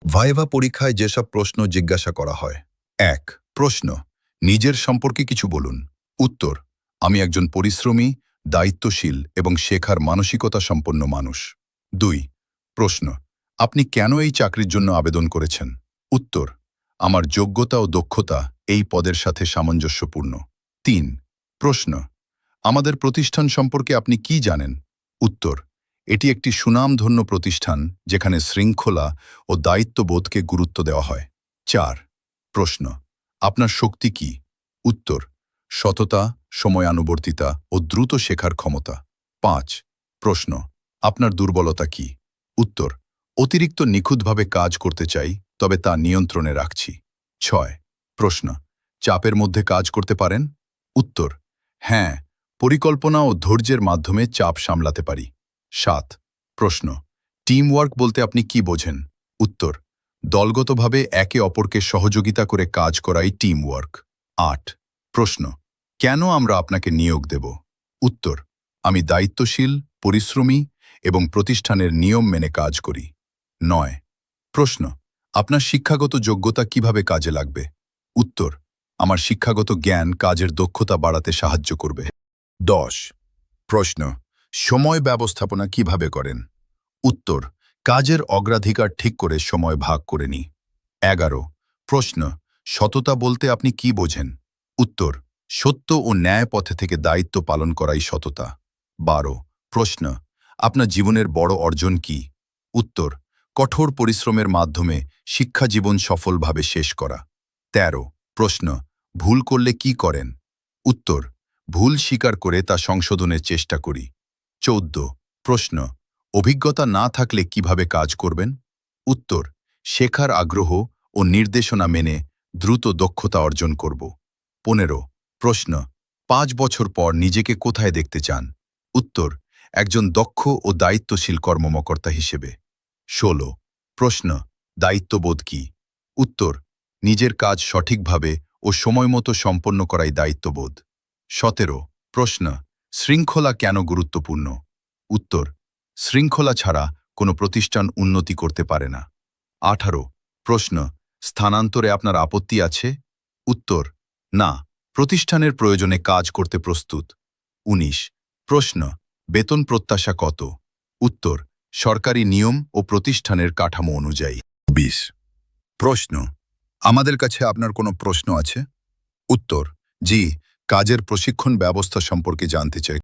Viva পরীক্ষায় যেসব প্রশ্ন জিজ্ঞাসা করা হয়। ১ প্রশ্ন, নিজের সম্পর্কে কিছু বলুন। উত্তর, আমি একজন পরিশ্রমী, দায়িত্বশীল এবং শেখার মানসিকতা সম্পন্ন মানুষ। ২ প্রশ্ন, আপনি কেন এই চাকরির জন্য আবেদন করেছেন? উত্তর, আমার যোগ্যতা ও দক্ষতা এই পদের সাথে সামঞ্জস্যপূর্ণ। ৩ প্রশ্ন, আমাদের প্রতিষ্ঠান সম্পর্কে আপনি কি জানেন? উত্তর, এটি একটি সুনামধন্য প্রতিষ্ঠান যেখানে শৃঙ্খলা ও দায়িত্ববোধকে গুরুত্ব দেওয়া হয়। ৪ প্রশ্ন, আপনার শক্তি কি? উত্তর, সততা, সময়ানুবর্তিতা ও দ্রুত শেখার ক্ষমতা। ৫ প্রশ্ন, আপনার দুর্বলতা কি? উত্তর, অতিরিক্ত নিখুঁতভাবে কাজ করতে চাই, তবে তা নিয়ন্ত্রণে রাখছি। ৬ প্রশ্ন, চাপের মধ্যে কাজ করতে পারেন? উত্তর, হ্যাঁ, পরিকল্পনা ও ধৈর্যের মাধ্যমে চাপ সামলাতে পারি। ৭ প্রশ্ন, টিম ওয়ার্ক বলতে আপনি কি বোঝেন? উত্তর, দলগতভাবে একে অপরকে সহযোগিতা করে কাজ করাই টিম ওয়ার্ক। ৮ প্রশ্ন, কেন আমরা আপনাকে নিয়োগ দেব? উত্তর, আমি দায়িত্বশীল, পরিশ্রমী এবং প্রতিষ্ঠানের নিয়ম মেনে কাজ করি। ৯ প্রশ্ন, আপনার শিক্ষাগত যোগ্যতা কিভাবে কাজে লাগবে? উত্তর, আমার শিক্ষাগত জ্ঞান কাজের দক্ষতা বাড়াতে সাহায্য করবে। ১০ প্রশ্ন, সময় ব্যবস্থাপনা কিভাবে করেন? উত্তর, কাজের অগ্রাধিকার ঠিক করে সময় ভাগ করে নিই। ১১ প্রশ্ন, সততা বলতে আপনি কি বোঝেন? উত্তর, সত্য ও ন্যায় পথে থেকে দায়িত্ব পালন করাই সততা। ১২ প্রশ্ন, আপনার জীবনের বড় অর্জন কি? উত্তর, কঠোর পরিশ্রমের মাধ্যমে শিক্ষা জীবন সফলভাবে শেষ করা। ১৩ প্রশ্ন, ভুল করলে কি করেন? উত্তর, ভুল স্বীকার করে তা সংশোধনের চেষ্টা করি। ১৪ প্রশ্ন, অভিজ্ঞতা না থাকলে কিভাবে কাজ করবেন? উত্তর, শেখার আগ্রহ ও নির্দেশনা মেনে দ্রুত দক্ষতা অর্জন করব। ১৫ প্রশ্ন, ৫ বছর পর নিজেকে কোথায় দেখতে চান? উত্তর, একজন দক্ষ ও দায়িত্বশীল কর্মকর্তা হিসেবে। ১৬ প্রশ্ন, দায়িত্ববোধ কি? উত্তর, নিজের কাজ সঠিকভাবে ও সময়মতো সম্পন্ন করাই দায়িত্ববোধ। ১৭ প্রশ্ন, শৃঙ্খলা কেন গুরুত্বপূর্ণ? উত্তর, শৃঙ্খলা ছাড়া কোনো প্রতিষ্ঠান উন্নতি করতে পারে না। ১৮ প্রশ্ন, স্থানান্তরে আপনার আপত্তি আছে? উত্তর, না, প্রতিষ্ঠানের প্রয়োজনে কাজ করতে প্রস্তুত। ১৯ প্রশ্ন, বেতন প্রত্যাশা কত? উত্তর, সরকারি নিয়ম ও প্রতিষ্ঠানের কাঠামো অনুযায়ী। ২০ প্রশ্ন, আমাদের কাছে আপনার কোনো প্রশ্ন আছে? উত্তর, জি, কাজের প্রশিক্ষণ ব্যবস্থা সম্পর্কে জানতে চাই।